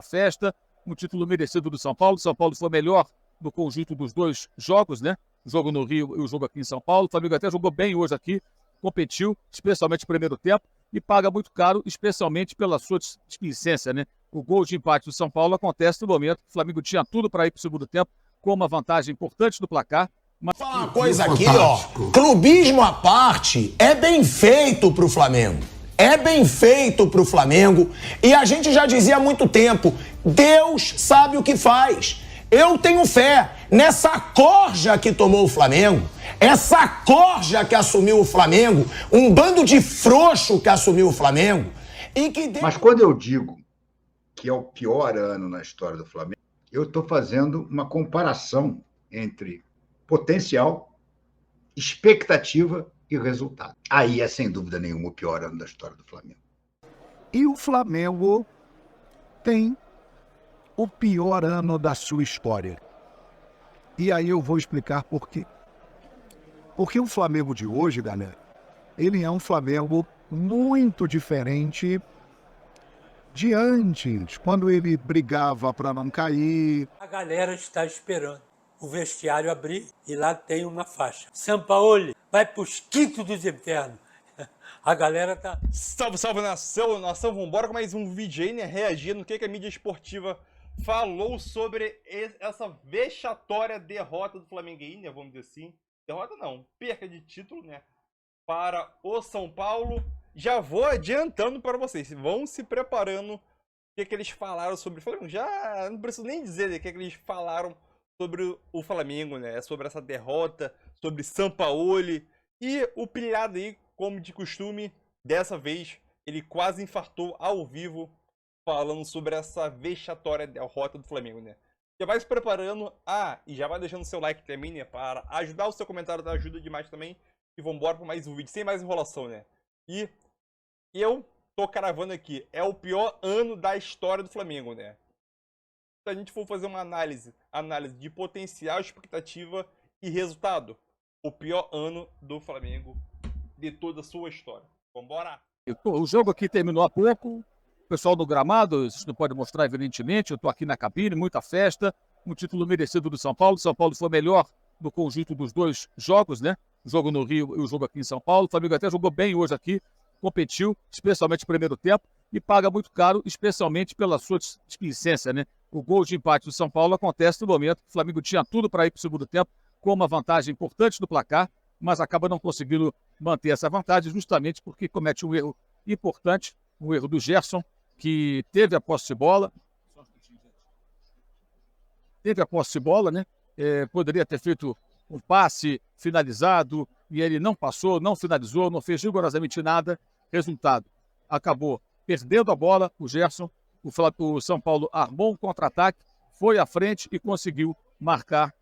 Festa, um título merecido do São Paulo. São Paulo foi melhor no conjunto dos dois jogos, né? O jogo no Rio e o jogo aqui em São Paulo. O Flamengo até jogou bem hoje aqui, competiu, especialmente no primeiro tempo, e paga muito caro, especialmente pela sua displicência, né? O gol de empate do São Paulo acontece no momento que o Flamengo tinha tudo para ir para o segundo tempo, com uma vantagem importante do placar. Mas... Vou falar uma coisa aqui, ó. Clubismo à parte, é bem feito pro Flamengo. É bem feito pro Flamengo. E a gente já dizia há muito tempo, Deus sabe o que faz. Eu tenho fé nessa corja que tomou o Flamengo, essa corja que assumiu o Flamengo, um bando de frouxo que assumiu o Flamengo. E que Mas quando eu digo que é o pior ano na história do Flamengo, eu estou fazendo uma comparação entre potencial, expectativa e resultado. Aí é, sem dúvida nenhuma, o pior ano da história do Flamengo. E o Flamengo tem o pior ano da sua história. E aí eu vou explicar por quê. Porque o Flamengo de hoje, galera, ele é um Flamengo muito diferente de antes, quando ele brigava para não cair. A galera está esperando o vestiário abrir e lá tem uma faixa. Sampaoli vai para os quintos dos infernos. A galera tá... Salve, salve, nação! Nação, vambora com mais um vídeo aí, né? Reagindo no que a mídia esportiva falou sobre essa vexatória derrota do Flamengo aí, né? Vamos dizer assim. Derrota não, perca de título, né? Para o São Paulo. Já vou adiantando para vocês, vão se preparando o que eles falaram sobre o Flamengo. Já não preciso nem dizer o que eles falaram sobre o Flamengo, né? Sobre essa derrota, sobre Sampaoli. E o pilhado aí, como de costume, dessa vez ele quase infartou ao vivo falando sobre essa vexatória derrota do Flamengo, né? Já vai se preparando, e já vai deixando seu like também, né? Para ajudar, o seu comentário ajuda demais também. E vambora para mais um vídeo, sem mais enrolação, né? E eu tô cravando aqui, é o pior ano da história do Flamengo, né? Se a gente for fazer uma análise de potencial, expectativa e resultado, o pior ano do Flamengo de toda a sua história. Vambora! O jogo aqui terminou há pouco, o pessoal no gramado, isso não pode mostrar evidentemente, eu tô aqui na cabine, muita festa, um título merecido do São Paulo. São Paulo foi melhor no conjunto dos dois jogos, né? O jogo no Rio e o jogo aqui em São Paulo. O Flamengo até jogou bem hoje aqui, competiu, especialmente no primeiro tempo, e paga muito caro, especialmente pela sua displicência, né? O gol de empate do São Paulo acontece no momento que o Flamengo tinha tudo para ir para o segundo tempo, com uma vantagem importante do placar, mas acaba não conseguindo manter essa vantagem justamente porque comete um erro importante, um erro do Gerson, que teve a posse de bola. Né? Poderia ter feito um passe finalizado e ele não passou, não finalizou, não fez rigorosamente nada. Resultado, acabou perdendo a bola, o Gerson. O São Paulo armou um contra-ataque, foi à frente e conseguiu marcar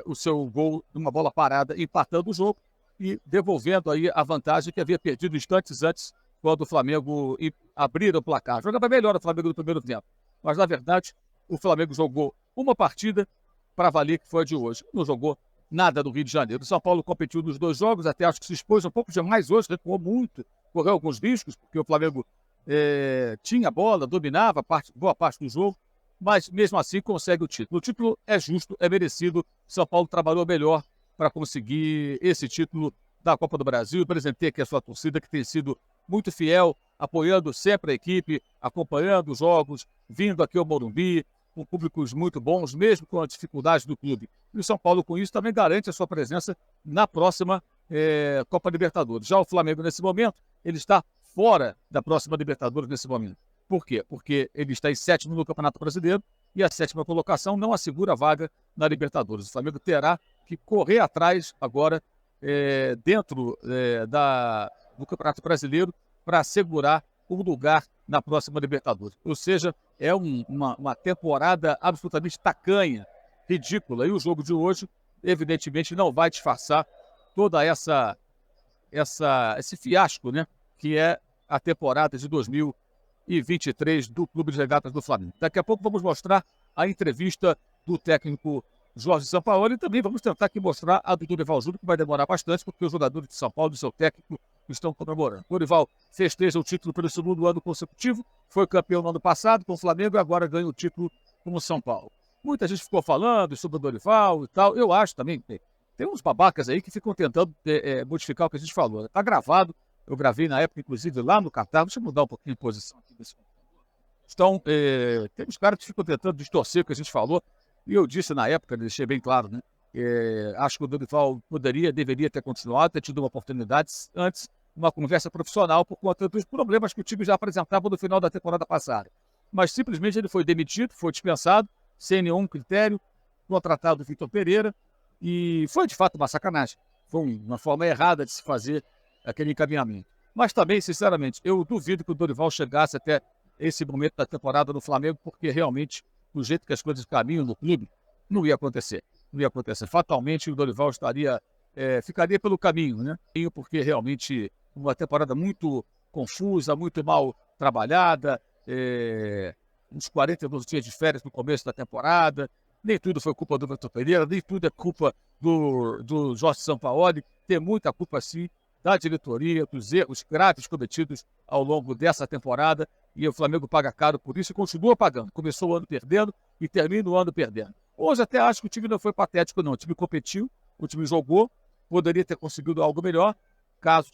o seu gol numa bola parada, empatando o jogo e devolvendo aí a vantagem que havia perdido instantes antes, quando o Flamengo abriu o placar. Jogava melhor o Flamengo no primeiro tempo, mas na verdade o Flamengo jogou uma partida para valer, que foi a de hoje. Não jogou nada no Rio de Janeiro. O São Paulo competiu nos dois jogos, até acho que se expôs um pouco demais hoje, recuou muito, correu alguns riscos, porque o Flamengo tinha a bola, dominava boa parte do jogo, mas mesmo assim consegue o título. O título é justo, é merecido. O São Paulo trabalhou melhor para conseguir esse título da Copa do Brasil. Eu apresentei aqui a sua torcida, que tem sido muito fiel, apoiando sempre a equipe, acompanhando os jogos, vindo aqui ao Morumbi, com públicos muito bons, mesmo com a dificuldade do clube. E o São Paulo, com isso, também garante a sua presença na próxima Copa Libertadores. Já o Flamengo, nesse momento, ele está fora da próxima Libertadores nesse momento. Por quê? Porque ele está em sétimo no Campeonato Brasileiro e a sétima colocação não assegura a vaga na Libertadores. O Flamengo terá que correr atrás agora dentro do Campeonato Brasileiro para assegurar um lugar na próxima Libertadores. Ou seja, é uma temporada absolutamente tacanha, ridícula. E o jogo de hoje, evidentemente, não vai disfarçar toda esse fiasco, né, que é a temporada de 2023 do Clube de Regatas do Flamengo. Daqui a pouco vamos mostrar a entrevista do técnico Jorge Sampaoli, e também vamos tentar aqui mostrar a do Dorival Júnior, que vai demorar bastante, porque os jogadores de São Paulo e seu técnico estão comemorando. O Dorival festeja o título pelo segundo ano consecutivo, foi campeão no ano passado com o Flamengo e agora ganha o título com o São Paulo. Muita gente ficou falando sobre o Dorival e tal. Eu acho também, tem uns babacas aí que ficam tentando modificar o que a gente falou. Está gravado, eu gravei na época, inclusive, lá no Catar. Deixa eu mudar um pouquinho de posição aqui desse computador. Então, tem uns caras que ficam tentando distorcer o que a gente falou. E eu disse na época, deixei bem claro, né? Acho que o Dorival deveria ter continuado, ter tido uma oportunidade antes, uma conversa profissional por conta dos problemas que o time já apresentava no final da temporada passada. Mas simplesmente ele foi demitido, foi dispensado, sem nenhum critério, contratado o Vitor Pereira, e foi de fato uma sacanagem. Foi uma forma errada de se fazer aquele encaminhamento. Mas também, sinceramente, eu duvido que o Dorival chegasse até esse momento da temporada no Flamengo, porque realmente, do jeito que as coisas caminham no clube, não ia acontecer. Não ia acontecer. Fatalmente, o Dorival ficaria pelo caminho, né? Porque realmente uma temporada muito confusa, muito mal trabalhada, uns 42 dias de férias no começo da temporada, nem tudo foi culpa do Vitor Pereira, nem tudo é culpa do Jorge Sampaoli, tem muita culpa, sim, da diretoria, dos erros graves cometidos ao longo dessa temporada, e o Flamengo paga caro por isso e continua pagando. Começou o ano perdendo e termina o ano perdendo. Hoje até acho que o time não foi patético, não. O time competiu, o time jogou, poderia ter conseguido algo melhor, caso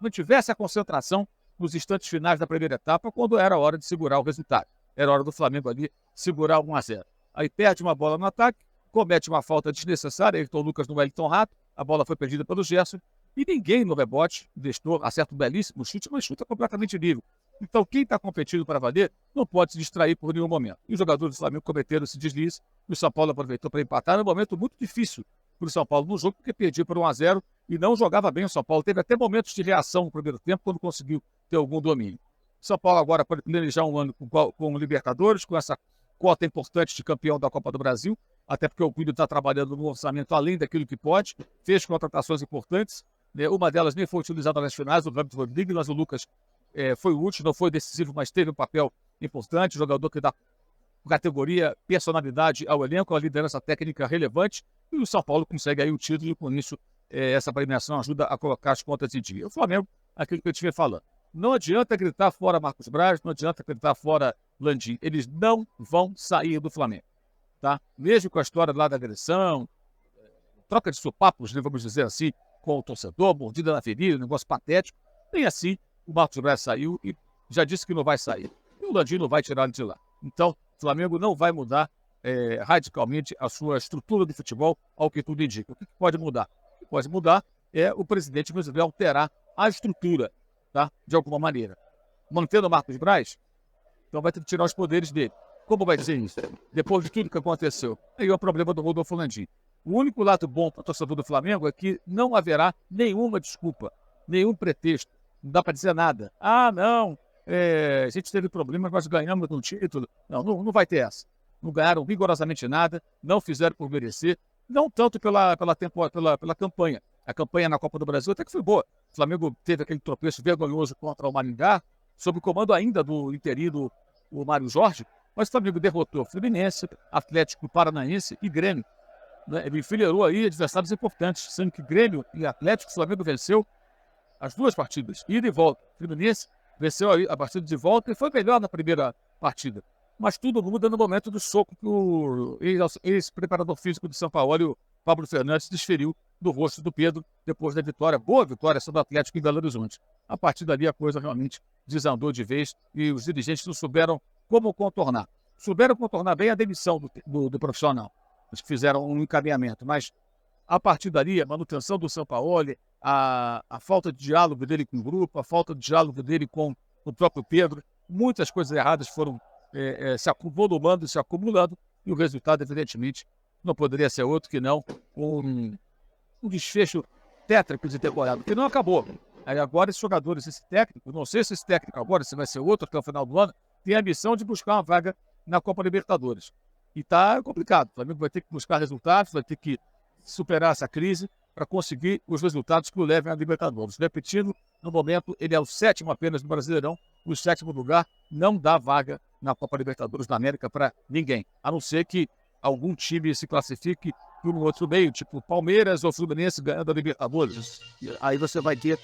mantivesse a concentração nos instantes finais da primeira etapa, quando era hora de segurar o resultado. Era hora do Flamengo ali segurar 1-0. Aí perde uma bola no ataque, comete uma falta desnecessária, Ayrton Lucas no Wellington Rato, a bola foi perdida pelo Gerson, e ninguém no rebote, Nestor acerta um belíssimo chute, mas chuta completamente livre. Então quem está competindo para valer não pode se distrair por nenhum momento. E os jogadores do Flamengo cometeram esse deslize, e o São Paulo aproveitou para empatar num momento muito difícil para o São Paulo no jogo, porque perdia por 1-0 e não jogava bem o São Paulo. Teve até momentos de reação no primeiro tempo, quando conseguiu ter algum domínio. O São Paulo agora pode planejar um ano com o Libertadores, com essa cota importante de campeão da Copa do Brasil, até porque o clube está trabalhando no orçamento além daquilo que pode, fez contratações importantes, né? Uma delas nem foi utilizada nas finais, o Ramos Rodrigues, mas o Lucas foi útil, não foi decisivo, mas teve um papel importante, jogador que dá categoria, personalidade ao elenco, a liderança técnica relevante, e o São Paulo consegue aí o título, e com isso essa premiação ajuda a colocar as contas em dia. O Flamengo, aquilo que eu estive falando, não adianta gritar fora Marcos Braz, não adianta gritar fora Landim, eles não vão sair do Flamengo, tá? Mesmo com a história lá da agressão, troca de sopapos, né, vamos dizer assim, com o torcedor, mordida na ferida, um negócio patético, nem assim o Marcos Braz saiu e já disse que não vai sair. E o Landim não vai tirar ele de lá. Então, o Flamengo não vai mudar radicalmente a sua estrutura de futebol, ao que tudo indica. O que pode mudar? O que pode mudar é o presidente resolver alterar a estrutura, tá? De alguma maneira. Mantendo o Marcos Braz, então vai ter que tirar os poderes dele. Como vai ser isso? Depois de tudo que aconteceu. Aí é o problema do Rodolfo Landim. O único lado bom para o torcedor do Flamengo é que não haverá nenhuma desculpa, nenhum pretexto. Não dá para dizer nada. Ah, não, a gente teve problemas, nós ganhamos um título. Não vai ter essa. Não ganharam rigorosamente nada, não fizeram por merecer, não tanto pela campanha. A campanha na Copa do Brasil até que foi boa. O Flamengo teve aquele tropeço vergonhoso contra o Maringá, sob o comando ainda do interino, o Mário Jorge, mas o Flamengo derrotou Fluminense, Atlético Paranaense e Grêmio. Né? Ele enfileirou aí adversários importantes, sendo que Grêmio e Atlético, o Flamengo venceu as duas partidas, ida e volta. Fluminense venceu a partida de volta e foi melhor na primeira partida. Mas tudo muda no momento do soco que o ex-preparador físico de São Paulo, o Pablo Fernandes, desferiu do rosto do Pedro depois da vitória, boa vitória sobre o Atlético em Belo Horizonte. A partir dali a coisa realmente desandou de vez e os dirigentes não souberam como contornar. Souberam contornar bem a demissão do profissional. Eles fizeram um encaminhamento, mas a partir dali a manutenção do São Paulo, a falta de diálogo dele com o grupo, a falta de diálogo dele com o próprio Pedro, muitas coisas erradas foram se volumando, se acumulando, e o resultado, evidentemente, não poderia ser outro que não um desfecho tétrico de temporada, que não acabou. Aí agora esses jogadores, esse técnico, não sei se esse técnico agora, se vai ser outro até o final do ano, tem a missão de buscar uma vaga na Copa Libertadores. E está complicado. O Flamengo vai ter que buscar resultados, vai ter que superar essa crise para conseguir os resultados que o levem à Libertadores. Repetindo, no momento, ele é o 7º apenas no Brasileirão, o 7º lugar não dá vaga na Copa Libertadores da América para ninguém, a não ser que algum time se classifique para um outro meio, tipo Palmeiras ou Fluminense ganhando a Libertadores. Aí você vai ter...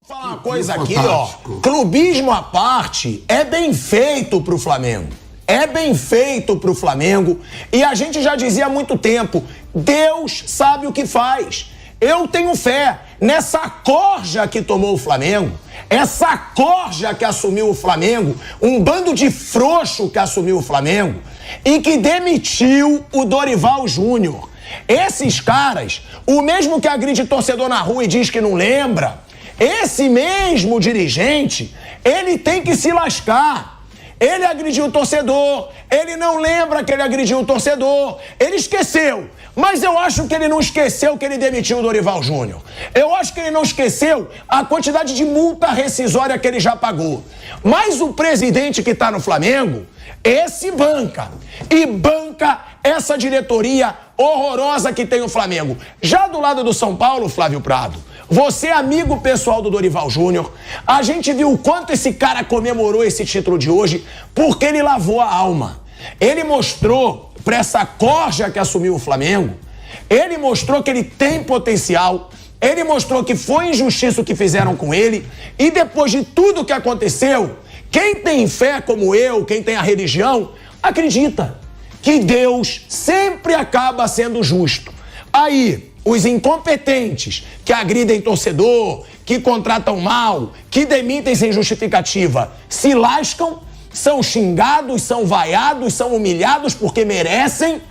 Falar uma coisa aqui, ó. Clubismo à parte, é bem feito pro Flamengo. É bem feito pro Flamengo. E a gente já dizia há muito tempo, Deus sabe o que faz. Eu tenho fé nessa corja que tomou o Flamengo, essa corja que assumiu o Flamengo, um bando de frouxo que assumiu o Flamengo e que demitiu o Dorival Júnior. Esses caras, o mesmo que agride torcedor na rua e diz que não lembra, esse mesmo dirigente, ele tem que se lascar. Ele agrediu o torcedor, ele não lembra que ele agrediu o torcedor, ele esqueceu. Mas eu acho que ele não esqueceu que ele demitiu o Dorival Júnior. Eu acho que ele não esqueceu a quantidade de multa rescisória que ele já pagou. Mas o presidente que está no Flamengo, esse banca. E banca essa diretoria horrorosa que tem o Flamengo. Já do lado do São Paulo, Flávio Prado, você é amigo pessoal do Dorival Júnior, a gente viu o quanto esse cara comemorou esse título de hoje, porque ele lavou a alma. Ele mostrou para essa corja que assumiu o Flamengo, ele mostrou que ele tem potencial, ele mostrou que foi injustiça o que fizeram com ele, e depois de tudo que aconteceu, quem tem fé como eu, quem tem a religião, acredita que Deus sempre acaba sendo justo. Aí, os incompetentes que agridem torcedor, que contratam mal, que demitem sem justificativa, se lascam, são xingados, são vaiados, são humilhados porque merecem,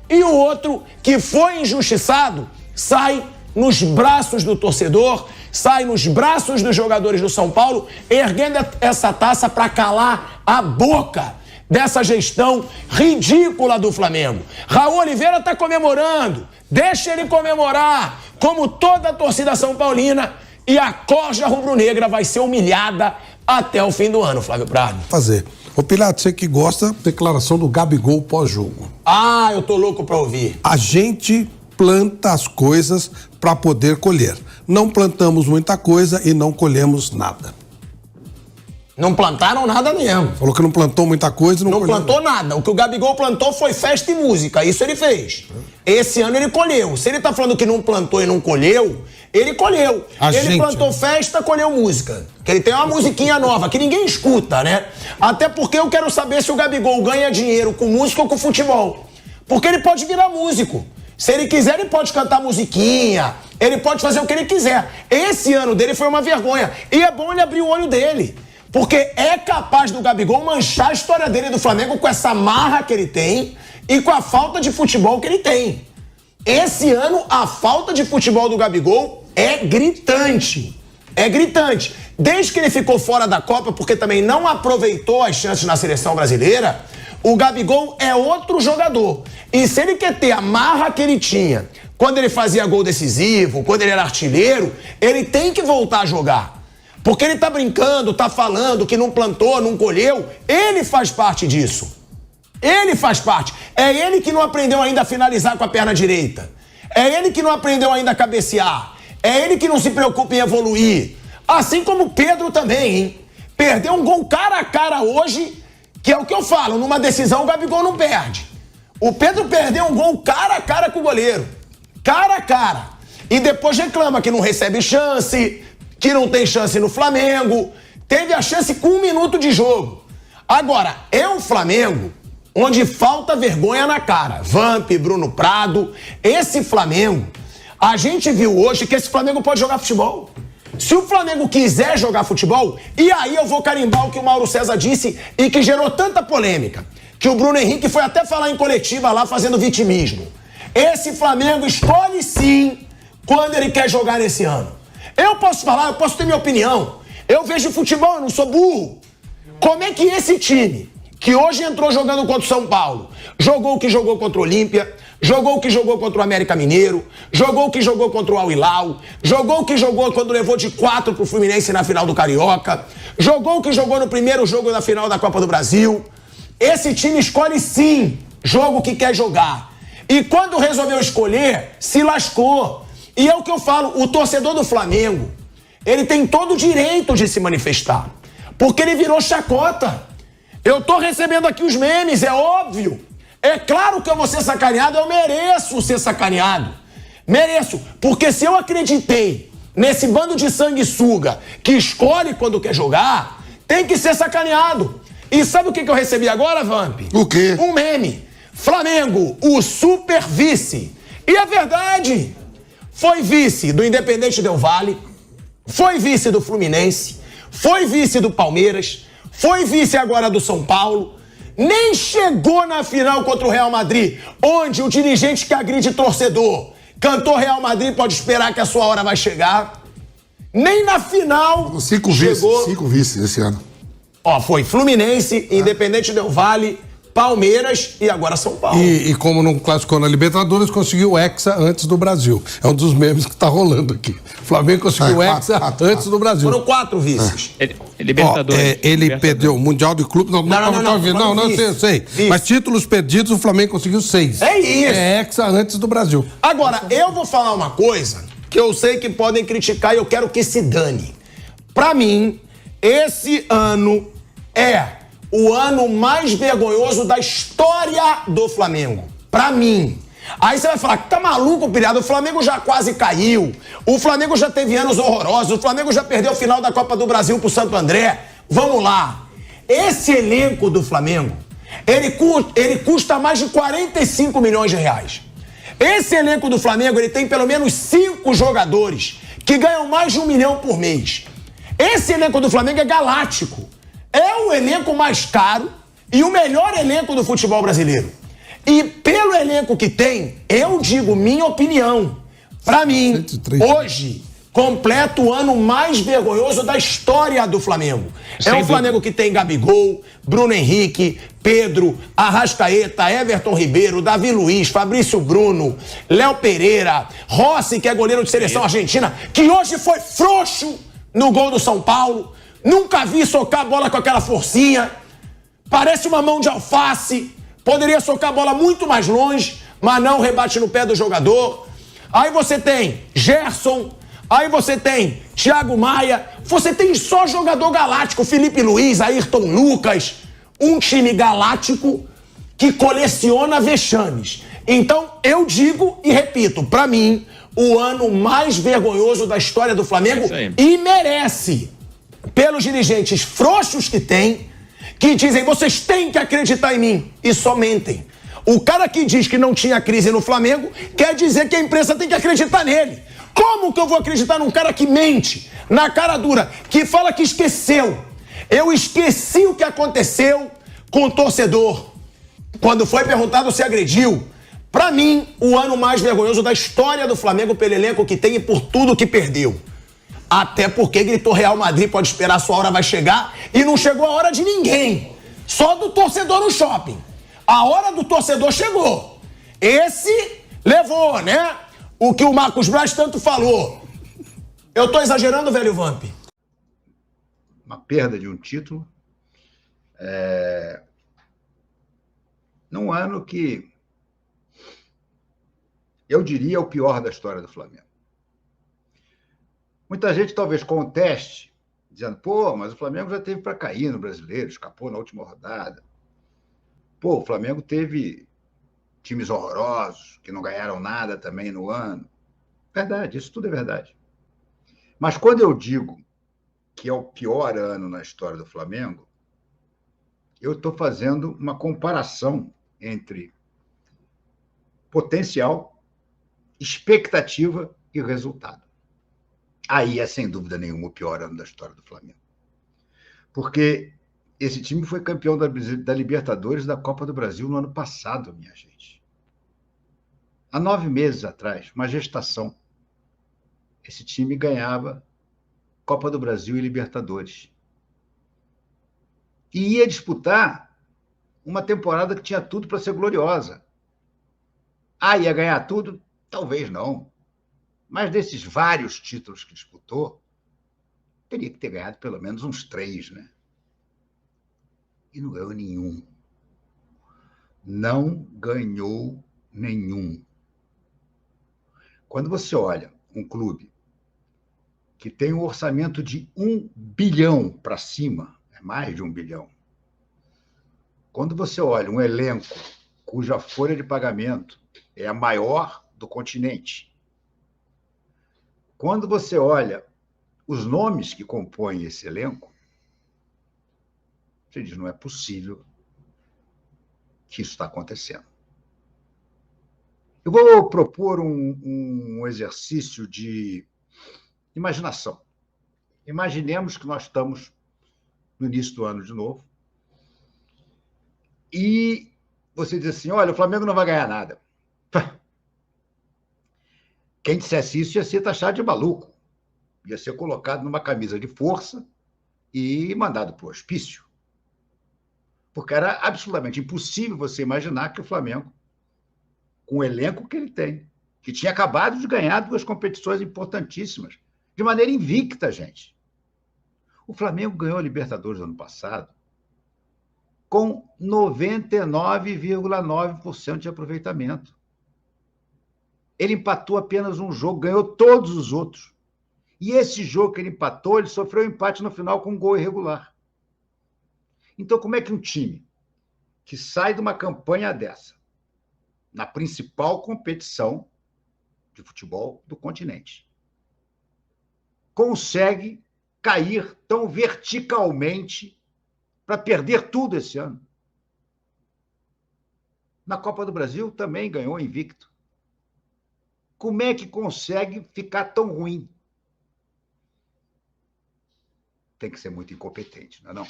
e o outro que foi injustiçado sai nos braços do torcedor, sai nos braços dos jogadores do São Paulo, erguendo essa taça para calar a boca dessa gestão ridícula do Flamengo. Raul Oliveira está comemorando, deixa ele comemorar, como toda a torcida são paulina, e a corja rubro-negra vai ser humilhada até o fim do ano, Flávio Prado. Fazer. Ô Pilato, você que gosta, declaração do Gabigol pós-jogo. Ah, eu tô louco pra ouvir. A gente planta as coisas para poder colher. Não plantamos muita coisa e não colhemos nada. Não plantaram nada mesmo. Falou que não plantou muita coisa e não colheu. Não plantou nada. O que o Gabigol plantou foi festa e música. Isso ele fez. Esse ano ele colheu. Se ele tá falando que não plantou e não colheu, ele colheu. Ele plantou festa, colheu música. Que ele tem uma musiquinha nova, que ninguém escuta, né? Até porque eu quero saber se o Gabigol ganha dinheiro com música ou com futebol. Porque ele pode virar músico. Se ele quiser, ele pode cantar musiquinha. Ele pode fazer o que ele quiser. Esse ano dele foi uma vergonha. E é bom ele abrir o olho dele. Porque é capaz do Gabigol manchar a história dele do Flamengo com essa marra que ele tem e com a falta de futebol que ele tem. Esse ano, a falta de futebol do Gabigol é gritante. É gritante. Desde que ele ficou fora da Copa, porque também não aproveitou as chances na seleção brasileira, o Gabigol é outro jogador. E se ele quer ter a marra que ele tinha quando ele fazia gol decisivo, quando ele era artilheiro, ele tem que voltar a jogar. Porque ele tá brincando, tá falando que não plantou, não colheu. Ele faz parte disso. Ele faz parte. É ele que não aprendeu ainda a finalizar com a perna direita. É ele que não aprendeu ainda a cabecear. É ele que não se preocupa em evoluir. Assim como o Pedro também, hein? Perdeu um gol cara a cara hoje, que é o que eu falo, numa decisão o Gabigol não perde. O Pedro perdeu um gol cara a cara com o goleiro. Cara a cara. E depois reclama que não recebe chance, que não tem chance no Flamengo. Teve a chance com 1 minuto de jogo. Agora, é o Flamengo onde falta vergonha na cara. Vamp, Bruno Prado, esse Flamengo, a gente viu hoje que esse Flamengo pode jogar futebol. Se o Flamengo quiser jogar futebol, e aí eu vou carimbar o que o Mauro César disse e que gerou tanta polêmica, que o Bruno Henrique foi até falar em coletiva lá fazendo vitimismo. Esse Flamengo escolhe sim quando ele quer jogar nesse ano. Eu posso falar, eu posso ter minha opinião. Eu vejo futebol, eu não sou burro. Como é que esse time, que hoje entrou jogando contra o São Paulo, jogou o que jogou contra o Olímpia, jogou o que jogou contra o América Mineiro, jogou o que jogou contra o Al Hilal, jogou o que jogou quando levou de 4 pro Fluminense na final do Carioca, jogou o que jogou no primeiro jogo da final da Copa do Brasil. Esse time escolhe sim jogo que quer jogar. E quando resolveu escolher, se lascou. E é o que eu falo, o torcedor do Flamengo, ele tem todo o direito de se manifestar, porque ele virou chacota. Eu tô recebendo aqui os memes, é óbvio. É claro que eu vou ser sacaneado, eu mereço ser sacaneado. Mereço, porque se eu acreditei nesse bando de sanguessuga que escolhe quando quer jogar, tem que ser sacaneado. E sabe o que eu recebi agora, Vamp? O quê? Um meme. Flamengo, o super vice. E é verdade. Foi vice do Independente Del Valle, foi vice do Fluminense, foi vice do Palmeiras, foi vice agora do São Paulo. Nem chegou na final contra o Real Madrid, onde o dirigente que agride torcedor cantou Real Madrid, pode esperar que a sua hora vai chegar. Nem na final Cinco vices esse ano. Ó, foi Fluminense, Independente Del Valle, Palmeiras e agora São Paulo. E como não classificou na Libertadores, conseguiu o Hexa antes do Brasil. É um dos memes que tá rolando aqui. O Flamengo conseguiu o Hexa antes do Brasil. Foram 4 vices. Libertadores. Ele perdeu o Mundial de Clube. Não, eu sei. Vice. Mas títulos perdidos, o Flamengo conseguiu 6. É isso. É Hexa antes do Brasil. Agora, eu vou falar uma coisa que eu sei que podem criticar e eu quero que se dane. Pra mim, esse ano é o ano mais vergonhoso da história do Flamengo. Pra mim. Aí você vai falar, tá maluco, pilhado? O Flamengo já quase caiu. O Flamengo já teve anos horrorosos. O Flamengo já perdeu o final da Copa do Brasil pro Santo André. Vamos lá. Esse elenco do Flamengo, ele custa mais de 45 milhões de reais. Esse elenco do Flamengo, ele tem pelo menos 5 jogadores que ganham mais de 1 milhão por mês. Esse elenco do Flamengo é galáctico. É o elenco mais caro e o melhor elenco do futebol brasileiro. E pelo elenco que tem, eu digo minha opinião. Pra mim, 103. hoje, completa o ano mais vergonhoso da história do Flamengo. É um Flamengo que tem Gabigol, Bruno Henrique, Pedro, Arrascaeta, Everton Ribeiro, Davi Luiz, Fabrício Bruno, Léo Pereira, Rossi, que é goleiro de seleção argentina, que hoje foi frouxo no gol do São Paulo. Nunca vi socar a bola com aquela forcinha. Parece uma mão de alface. Poderia socar a bola muito mais longe, mas não, rebate no pé do jogador. Aí você tem Gerson. Aí você tem Thiago Maia. Você tem só jogador galáctico. Felipe Luiz, Ayrton Lucas. Um time galáctico que coleciona vexames. Então, eu digo e repito, pra mim, o ano mais vergonhoso da história do Flamengo e merece. Pelos dirigentes frouxos que tem, que dizem, vocês têm que acreditar em mim, e só mentem. O cara que diz que não tinha crise no Flamengo, quer dizer que a imprensa tem que acreditar nele. Como que eu vou acreditar num cara que mente, na cara dura, que fala que esqueceu? Eu esqueci o que aconteceu com o torcedor, quando foi perguntado se agrediu. Pra mim, o ano mais vergonhoso da história do Flamengo, pelo elenco que tem e por tudo que perdeu. Até porque gritou Real Madrid, pode esperar, sua hora vai chegar. E não chegou a hora de ninguém. Só do torcedor no shopping. A hora do torcedor chegou. Esse levou, né? O que o Marcos Braz tanto falou. Eu tô exagerando, velho Vamp? Uma perda de um título. Num ano que eu diria o pior da história do Flamengo. Muita gente talvez conteste, dizendo, pô, mas o Flamengo já teve para cair no Brasileiro, escapou na última rodada. Pô, o Flamengo teve times horrorosos, que não ganharam nada também no ano. Verdade, isso tudo é verdade. Mas quando eu digo que é o pior ano na história do Flamengo, eu estou fazendo uma comparação entre potencial, expectativa e resultado. Aí é, sem dúvida nenhuma, o pior ano da história do Flamengo. Porque esse time foi campeão da Libertadores e da Copa do Brasil no ano passado, minha gente. Há 9 meses atrás, uma gestação. Esse time ganhava Copa do Brasil e Libertadores. E ia disputar uma temporada que tinha tudo para ser gloriosa. Ah, ia ganhar tudo? Talvez não. Mas desses vários títulos que disputou, teria que ter ganhado pelo menos uns 3, né? E não ganhou nenhum. Não ganhou nenhum. Quando você olha um clube que tem um orçamento de 1 bilhão para cima, é mais de 1 bilhão. Quando você olha um elenco cuja folha de pagamento é a maior do continente. Quando você olha os nomes que compõem esse elenco, você diz, não é possível que isso está acontecendo. Eu vou propor um exercício de imaginação. Imaginemos que nós estamos no início do ano de novo e você diz assim, olha, o Flamengo não vai ganhar nada. Quem dissesse isso ia ser taxado de maluco. Ia ser colocado numa camisa de força e mandado para o hospício. Porque era absolutamente impossível você imaginar que o Flamengo, com o elenco que ele tem, que tinha acabado de ganhar 2 competições importantíssimas, de maneira invicta, gente. O Flamengo ganhou a Libertadores no ano passado com 99,9% de aproveitamento. Ele empatou apenas um jogo, ganhou todos os outros. E esse jogo que ele empatou, ele sofreu um empate no final com um gol irregular. Então, como é que um time que sai de uma campanha dessa, na principal competição de futebol do continente, consegue cair tão verticalmente para perder tudo esse ano? Na Copa do Brasil também ganhou invicto. Como é que consegue ficar tão ruim? Tem que ser muito incompetente, não é não?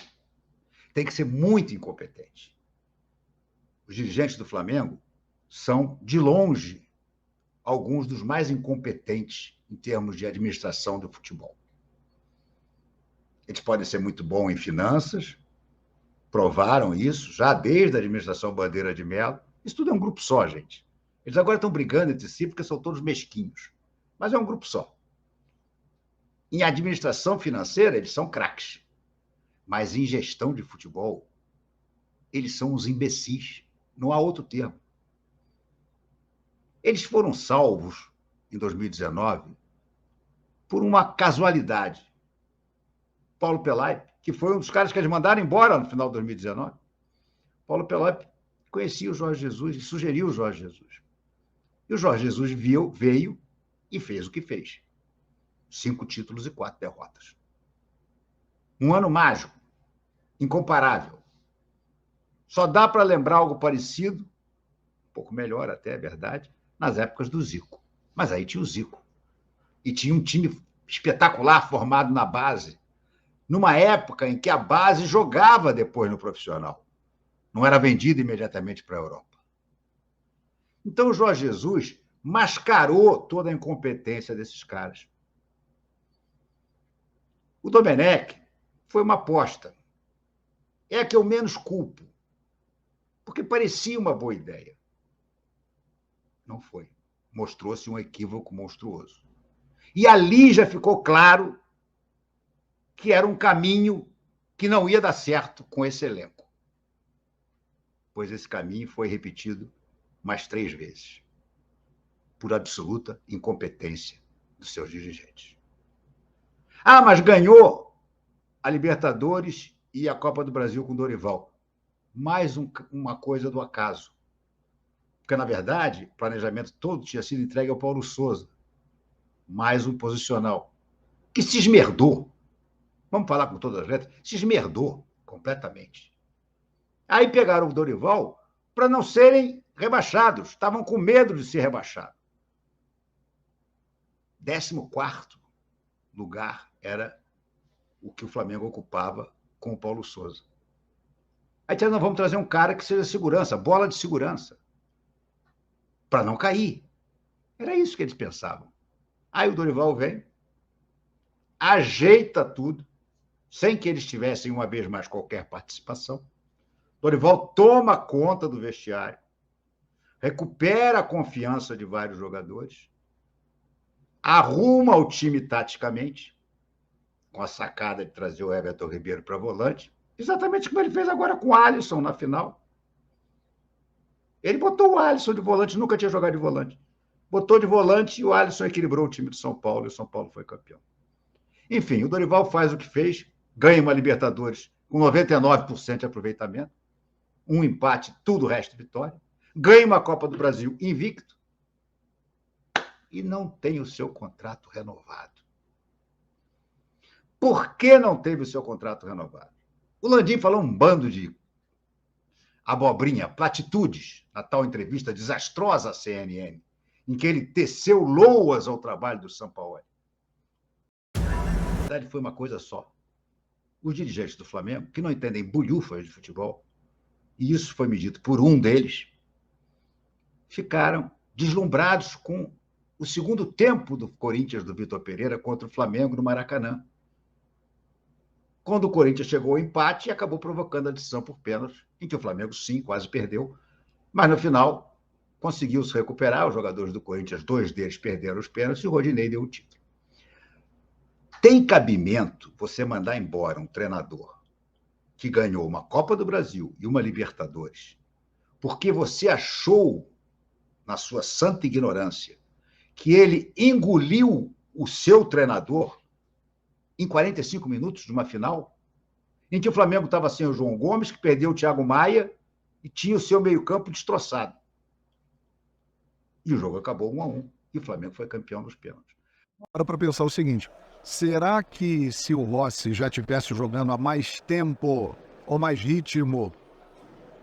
Tem que ser muito incompetente. Os dirigentes do Flamengo são, de longe, alguns dos mais incompetentes em termos de administração do futebol. Eles podem ser muito bons em finanças, provaram isso já desde a administração Bandeira de Mello. Isso tudo é um grupo só, gente. Eles agora estão brigando entre si porque são todos mesquinhos. Mas é um grupo só. Em administração financeira, eles são craques. Mas em gestão de futebol, eles são uns imbecis. Não há outro termo. Eles foram salvos, em 2019, por uma casualidade. Paulo Pelaipe, que foi um dos caras que eles mandaram embora no final de 2019. Paulo Pelaipe conhecia o Jorge Jesus e sugeriu o Jorge Jesus. E o Jorge Jesus veio e fez o que fez. 5 títulos e 4 derrotas. Um ano mágico, incomparável. Só dá para lembrar algo parecido, um pouco melhor até, é verdade, nas épocas do Zico. Mas aí tinha o Zico. E tinha um time espetacular formado na base, numa época em que a base jogava depois no profissional. Não era vendida imediatamente para a Europa. Então o Jorge Jesus mascarou toda a incompetência desses caras. O Domenech foi uma aposta. É a que eu menos culpo, porque parecia uma boa ideia. Não foi. Mostrou-se um equívoco monstruoso. E ali já ficou claro que era um caminho que não ia dar certo com esse elenco. Pois esse caminho foi repetido mais 3 vezes, por absoluta incompetência dos seus dirigentes. Ah, mas ganhou a Libertadores e a Copa do Brasil com o Dorival. Mais uma coisa do acaso. Porque, na verdade, o planejamento todo tinha sido entregue ao Paulo Souza. Mais um posicional, que se esmerdou. Vamos falar com todas as letras? Se esmerdou completamente. Aí pegaram o Dorival para não serem rebaixados. Estavam com medo de ser rebaixados. 14º lugar era o que o Flamengo ocupava com o Paulo Souza. Aí nós vamos trazer um cara que seja segurança, bola de segurança, para não cair. Era isso que eles pensavam. Aí o Dorival vem, ajeita tudo, sem que eles tivessem uma vez mais qualquer participação. Dorival toma conta do vestiário, recupera a confiança de vários jogadores, arruma o time taticamente, com a sacada de trazer o Everton Ribeiro para volante, exatamente como ele fez agora com o Alisson na final. Ele botou o Alisson de volante, nunca tinha jogado de volante. Botou de volante e o Alisson equilibrou o time do São Paulo e o São Paulo foi campeão. Enfim, o Dorival faz o que fez, ganha uma Libertadores com 99% de aproveitamento, um empate, tudo o resto vitória. ganha uma Copa do Brasil invicto e não tem o seu contrato renovado. Por que não teve o seu contrato renovado? O Landim falou um bando de abobrinha, platitudes, na tal entrevista desastrosa à CNN, em que ele teceu loas ao trabalho do Sampaoli. Na verdade, foi uma coisa só. Os dirigentes do Flamengo, que não entendem bulhufas de futebol, e isso foi medido por um deles, ficaram deslumbrados com o segundo tempo do Corinthians, do Vitor Pereira, contra o Flamengo no Maracanã. Quando o Corinthians chegou ao empate, acabou provocando a decisão por pênalti, em que o Flamengo, sim, quase perdeu, mas no final conseguiu se recuperar. Os jogadores do Corinthians, 2 deles perderam os pênaltis e o Rodinei deu o título. Tem cabimento você mandar embora um treinador que ganhou uma Copa do Brasil e uma Libertadores, porque você achou, na sua santa ignorância, que ele engoliu o seu treinador em 45 minutos de uma final, em que o Flamengo estava sem o João Gomes, que perdeu o Thiago Maia e tinha o seu meio-campo destroçado. E o jogo acabou 1-1 e o Flamengo foi campeão nos pênaltis. Para pensar o seguinte, será que se o Rossi já estivesse jogando há mais tempo ou mais ritmo,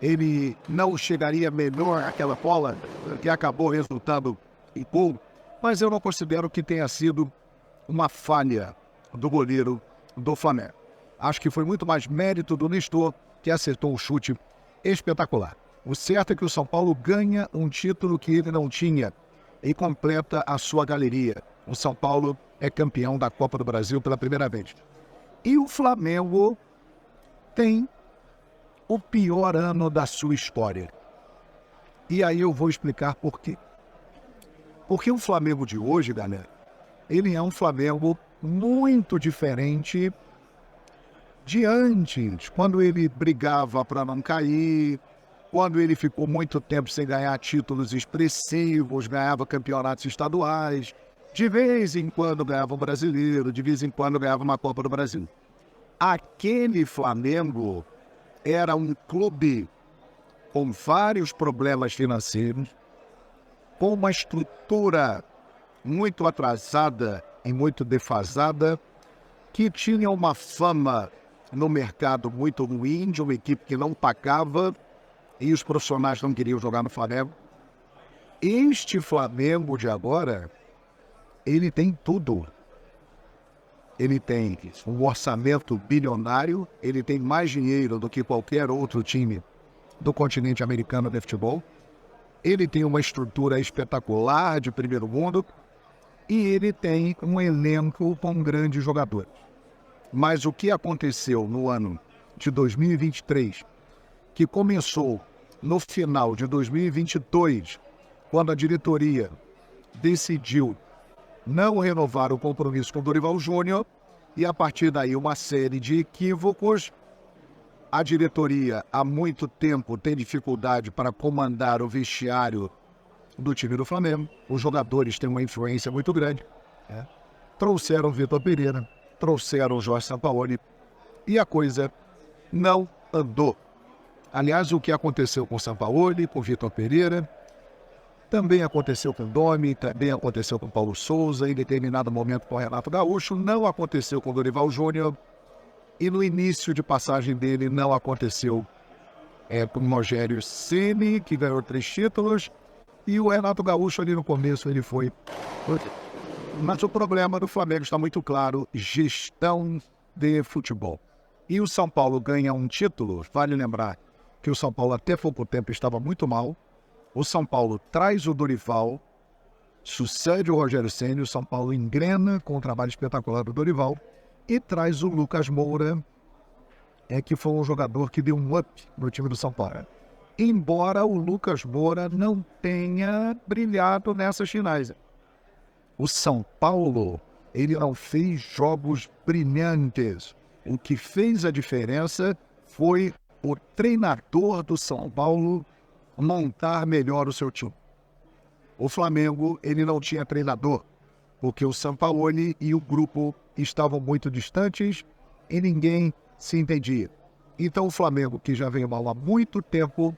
ele não chegaria melhor àquela bola que acabou resultando em gol? Mas eu não considero que tenha sido uma falha do goleiro do Flamengo. Acho que foi muito mais mérito do Nestor, que acertou um chute espetacular. O certo é que o São Paulo ganha um título que ele não tinha e completa a sua galeria. O São Paulo é campeão da Copa do Brasil pela primeira vez. E o Flamengo tem o pior ano da sua história. E aí eu vou explicar por quê. Porque o Flamengo de hoje, galera, ele é um Flamengo muito diferente de antes, quando ele brigava para não cair, quando ele ficou muito tempo sem ganhar títulos expressivos, ganhava campeonatos estaduais, de vez em quando ganhava um brasileiro, de vez em quando ganhava uma Copa do Brasil. Aquele Flamengo era um clube com vários problemas financeiros, com uma estrutura muito atrasada e muito defasada, que tinha uma fama no mercado muito ruim, de uma equipe que não pagava e os profissionais não queriam jogar no Flamengo. Este Flamengo de agora, ele tem tudo. Ele tem um orçamento bilionário, ele tem mais dinheiro do que qualquer outro time do continente americano de futebol. Ele tem uma estrutura espetacular de primeiro mundo e ele tem um elenco com grandes jogadores. Mas o que aconteceu no ano de 2023, que começou no final de 2022, quando a diretoria decidiu não renovar o compromisso com o Dorival Júnior, e a partir daí uma série de equívocos. A diretoria há muito tempo tem dificuldade para comandar o vestiário do time do Flamengo. Os jogadores têm uma influência muito grande. Trouxeram o Vitor Pereira, trouxeram o Jorge Sampaoli e a coisa não andou. Aliás, o que aconteceu com o Sampaoli, com o Vitor Pereira, também aconteceu com o Domi, também aconteceu com o Paulo Souza, em determinado momento com o Renato Gaúcho, não aconteceu com o Dorival Júnior, e no início de passagem dele não aconteceu com o Rogério Ceni, que ganhou 3 títulos, e o Renato Gaúcho ali no começo ele foi. Mas o problema do Flamengo está muito claro, gestão de futebol. E o São Paulo ganha um título, vale lembrar que o São Paulo até pouco tempo estava muito mal. O São Paulo traz o Dorival, sucede o Rogério Ceni, o São Paulo engrena com o trabalho espetacular do Dorival e traz o Lucas Moura, que foi um jogador que deu um up no time do São Paulo. Embora o Lucas Moura não tenha brilhado nessas finais. O São Paulo, ele não fez jogos brilhantes. O que fez a diferença foi o treinador do São Paulo montar melhor o seu time. O Flamengo, ele não tinha treinador, porque o Sampaoli e o grupo estavam muito distantes e ninguém se entendia. Então o Flamengo, que já vem mal há muito tempo,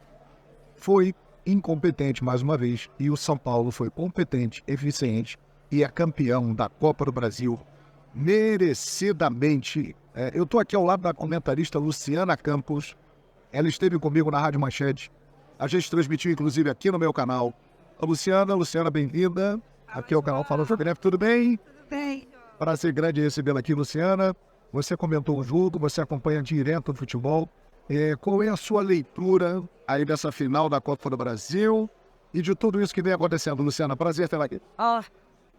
foi incompetente mais uma vez, e o São Paulo foi competente, eficiente e é campeão da Copa do Brasil merecidamente. Eu estou aqui ao lado da comentarista Luciana Campos. Ela esteve comigo na Rádio Manchete. A gente transmitiu, inclusive, aqui no meu canal. A Luciana, bem-vinda. Aqui é o canal Falou Jogo, tudo bem? Tudo bem. Prazer grande recebê-la aqui, Luciana. Você comentou o jogo, você acompanha direto o futebol. Qual é a sua leitura aí dessa final da Copa do Brasil e de tudo isso que vem acontecendo, Luciana? Prazer tê-la aqui.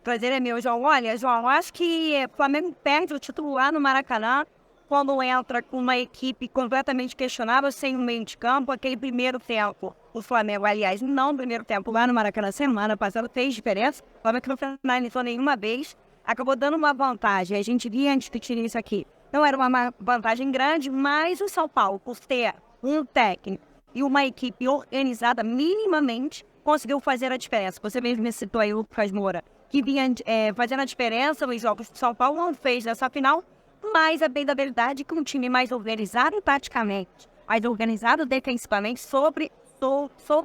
Prazer é meu, João. Olha, João, acho que o Flamengo perde o título lá no Maracanã quando entra com uma equipe completamente questionável, sem um meio de campo. Aquele primeiro tempo, o Flamengo, aliás, não o primeiro tempo lá no Maracanã, semana passada, fez diferença. O Flamengo não finalizou nenhuma vez, acabou dando uma vantagem. A gente vinha discutir isso aqui. Não era uma vantagem grande, mas o São Paulo, por ter um técnico e uma equipe organizada minimamente, conseguiu fazer a diferença. Você mesmo me citou aí o Lucas Moura, que vinha fazendo a diferença nos jogos do São Paulo, não fez nessa final, mas a bem da verdade é que um time mais organizado taticamente, mais organizado defensivamente, soube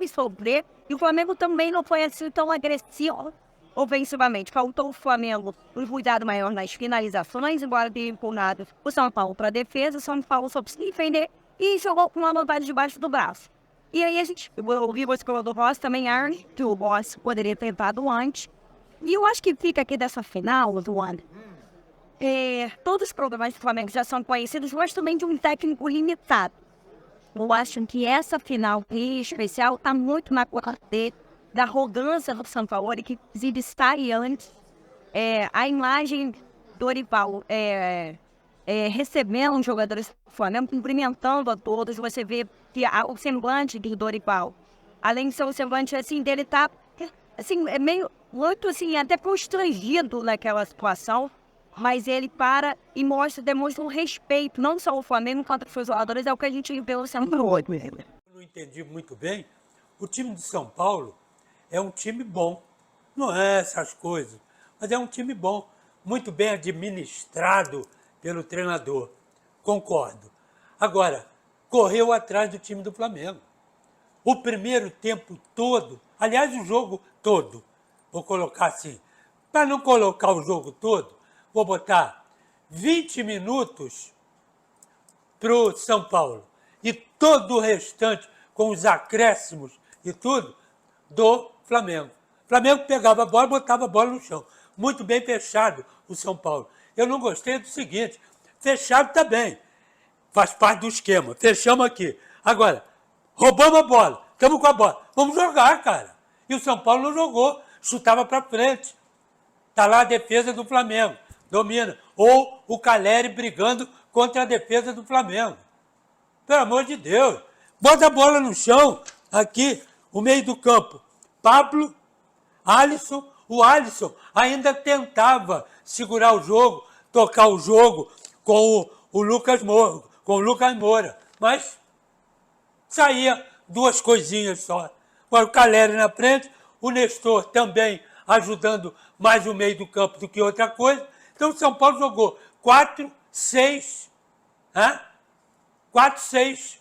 sofrer, e o Flamengo também não foi assim tão agressivo ofensivamente. Faltou o Flamengo um cuidado maior nas finalizações, embora tenha empurrado o São Paulo para a defesa. O São Paulo soube se defender e jogou com uma vantagem debaixo do braço. E aí eu ouvi você falando do Ross, também acho que o Ross poderia ter entrado antes. E eu acho que fica aqui dessa final, Luana, todos os problemas do Flamengo já são conhecidos, mas também de um técnico limitado. Eu acho que essa final em especial está muito na conta da arrogância do São Paulo, que inclusive está aí antes. A imagem do Dorival recebendo os jogadores do Flamengo, cumprimentando a todos. Você vê que o semblante do Dorival, além de ser um semblante assim, dele tá assim, meio muito assim, até constrangido naquela situação, mas ele para e demonstra um respeito, não só ao Flamengo quanto aos seus jogadores, é o que a gente vê o São Paulo. Eu não entendi muito bem. O time de São Paulo é um time bom, não é essas coisas, mas é um time bom, muito bem administrado pelo treinador, concordo. Agora, correu atrás do time do Flamengo. O primeiro tempo todo, aliás, o jogo todo, vou colocar assim, para não colocar o jogo todo, vou botar 20 minutos para o São Paulo e todo o restante, com os acréscimos e tudo, do Flamengo. O Flamengo pegava a bola e botava a bola no chão. Muito bem fechado o São Paulo. Eu não gostei do seguinte, fechado está bem, faz parte do esquema, fechamos aqui. Agora, roubamos a bola, estamos com a bola, vamos jogar, cara. E o São Paulo não jogou, chutava para frente. Está lá a defesa do Flamengo, domina. Ou o Caleri brigando contra a defesa do Flamengo. Pelo amor de Deus, bota a bola no chão, aqui, o meio do campo. Pablo, Alisson, o Alisson ainda tentava segurar o jogo, tocar o jogo com o Lucas Moura, mas saía duas coisinhas só. Agora o Caleri na frente, o Nestor também ajudando mais o meio do campo do que outra coisa. Então o São Paulo jogou 4-6, 4-6.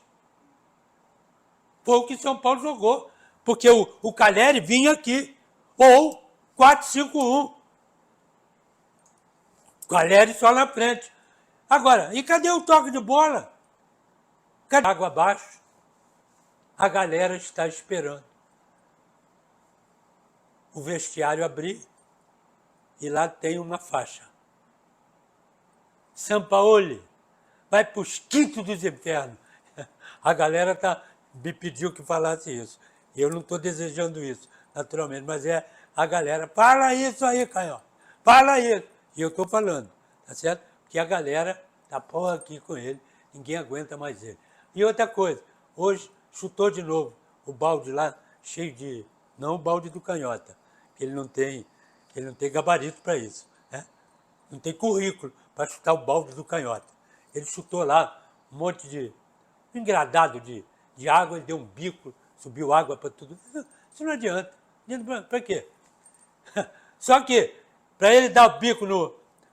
Foi o que São Paulo jogou, porque o Caleri vinha aqui, ou 4-5-1. O Caleri só na frente. Agora, e cadê o toque de bola? Cadê água abaixo? A galera está esperando o vestiário abrir e lá tem uma faixa. Sampaoli, vai para os quintos dos infernos. A galera me pediu que falasse isso. Eu não estou desejando isso, naturalmente, mas a galera. Fala isso aí, Canhão. Fala isso. E eu estou falando, tá certo? Porque a galera tá porra aqui com ele, ninguém aguenta mais ele. E outra coisa, hoje chutou de novo o balde lá, cheio de... Não o balde do Canhota, que ele não tem gabarito para isso, né? Não tem currículo para chutar o balde do Canhota. Ele chutou lá um monte de engradado de água, ele deu um bico, subiu água para tudo. Isso não adianta. Para quê? Só que, para ele dar o bico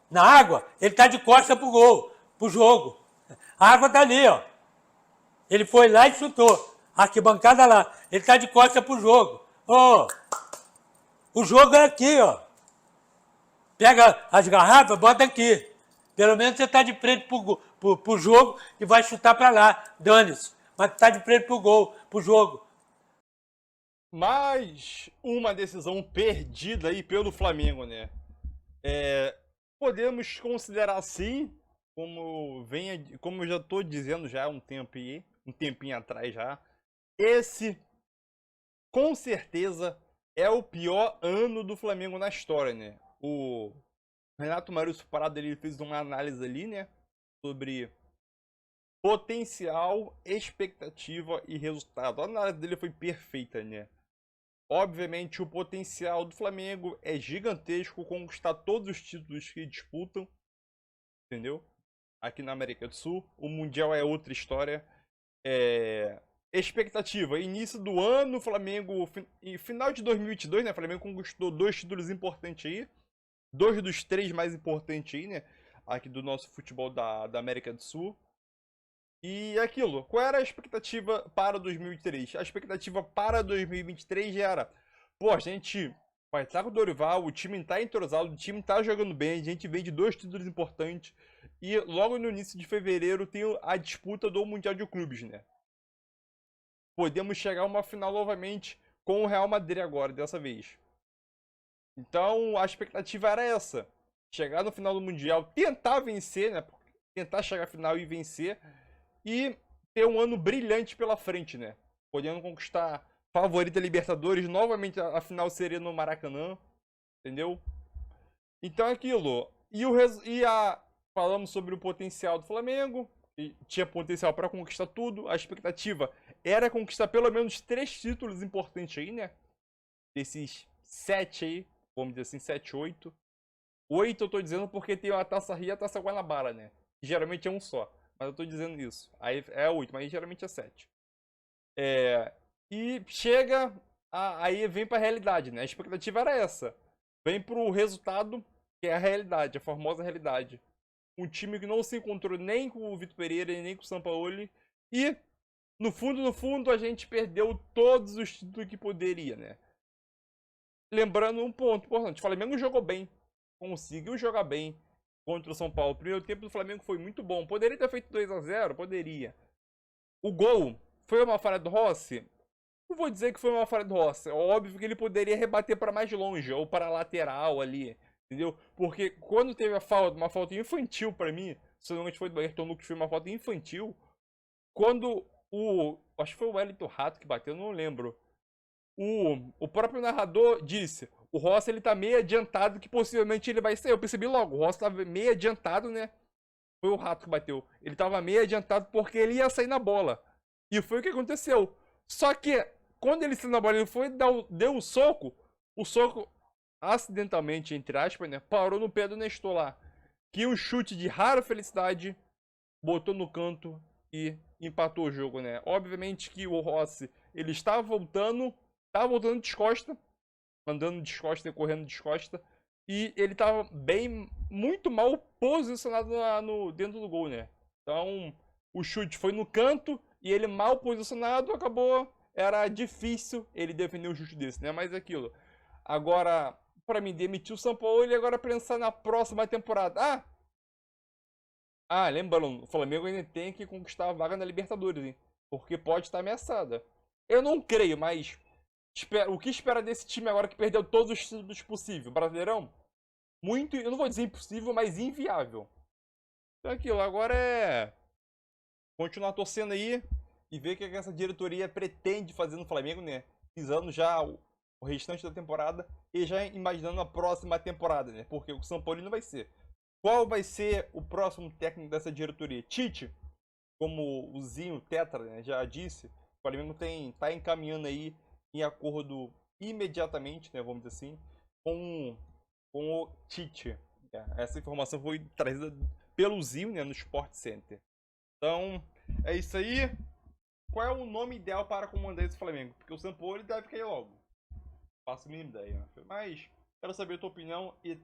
na água, ele está de costas para o jogo. A água está ali, ó. Ele foi lá e chutou. Arquibancada lá. Ele está de costas pro jogo. Ô, o jogo é aqui, ó. Pega as garrafas, bota aqui. Pelo menos você está de frente pro jogo e vai chutar para lá. Dane-se. Mas está de frente pro gol, pro jogo. Mais uma decisão perdida aí pelo Flamengo, né? Podemos considerar assim, como eu já estou dizendo já há um tempinho atrás já, esse com certeza é o pior ano do Flamengo na história, né? O Renato Maurício Prado, ele fez uma análise ali, né, sobre potencial, expectativa e resultado. A análise dele foi perfeita, né? Obviamente o potencial do Flamengo é gigantesco, conquistar todos os títulos que disputam, entendeu? Aqui na América do Sul. O Mundial é outra história. Expectativa, início do ano, Flamengo, final de 2022, né? Flamengo conquistou 2 títulos importantes aí. 2 dos 3 mais importantes aí, né? Aqui do nosso futebol da América do Sul. E aquilo, qual era a expectativa para 2023? A expectativa para 2023 era, pô, a gente vai estar com o Dorival, o time tá entrosado, o time tá jogando bem, a gente vem de 2 títulos importantes. E logo no início de fevereiro tem a disputa do Mundial de Clubes, né? Podemos chegar a uma final novamente com o Real Madrid agora, dessa vez. Então a expectativa era essa. Chegar no final do Mundial, tentar vencer, né? Tentar chegar à final e vencer. E ter um ano brilhante pela frente, né? Podendo conquistar favorita Libertadores. Novamente a final seria no Maracanã. Entendeu? Então é aquilo. Falamos sobre o potencial do Flamengo. E tinha potencial para conquistar tudo. A expectativa era conquistar pelo menos 3 títulos importantes aí, né? Desses 7 aí. Vamos dizer assim, 7, 8. 8 eu tô dizendo porque tem a Taça Rio e a Taça Guanabara, né? Que geralmente é um só. Mas eu tô dizendo isso. Aí é 8, mas aí geralmente é 7. E chega, aí vem pra realidade, né? A expectativa era essa. Vem pro resultado, que é a realidade, a famosa realidade. Um time que não se encontrou nem com o Vitor Pereira, nem com o Sampaoli. E, no fundo, a gente perdeu todos os títulos que poderia, né? Lembrando um ponto importante. O Flamengo jogou bem. Conseguiu jogar bem contra o São Paulo. O primeiro tempo do Flamengo foi muito bom. Poderia ter feito 2-0? Poderia. O gol foi uma falha do Rossi? Não vou dizer que foi uma falha do Rossi. É óbvio que ele poderia rebater para mais longe, ou para a lateral ali. Entendeu? Porque quando teve uma falta infantil para mim, se não me engano foi do Ayrton Lucas, foi uma falta infantil. Quando acho que foi o Wellington Rato que bateu, não lembro. O próprio narrador disse: o Rossi ele tá meio adiantado, que possivelmente ele vai sair. Eu percebi logo, o Rossi tava meio adiantado, né? Foi o Rato que bateu. Ele tava meio adiantado porque ele ia sair na bola. E foi o que aconteceu. Só que, quando ele saiu na bola, ele deu um soco. O soco, acidentalmente, entre aspas, né? Parou no pé do Nestor lá. Que um chute de rara felicidade botou no canto e empatou o jogo, né? Obviamente que o Rossi, ele estava voltando de costa, andando de costa e correndo de costa, e ele estava muito mal posicionado dentro do gol, né? Então, o chute foi no canto e ele mal posicionado, acabou, era difícil ele defender um chute desse, né? Mas é aquilo. Agora, para mim, demitir o Sampaoli e agora pensar na próxima temporada. Lembrando, o Flamengo ainda tem que conquistar a vaga na Libertadores, hein? Porque pode estar ameaçada. Eu não creio, mas o que espera desse time agora que perdeu todos os títulos possíveis? Brasileirão? Muito, eu não vou dizer impossível, mas inviável. Então aquilo, agora é continuar torcendo aí e ver o que essa diretoria pretende fazer no Flamengo, né? Visando já o restante da temporada e já imaginando a próxima temporada, né? Porque o São Paulo não vai ser. Qual vai ser o próximo técnico dessa diretoria? Tite, como o Zinho Tetra, né, já disse, o Flamengo tá encaminhando aí em acordo imediatamente, né, vamos dizer assim, com o Tite. Essa informação foi trazida pelo Zinho, né, no Sport Center. Então, é isso aí. Qual é o nome ideal para comandar esse Flamengo? Porque o Sampaoli deve cair logo. Faço a mínima ideia. Mas quero saber a tua opinião e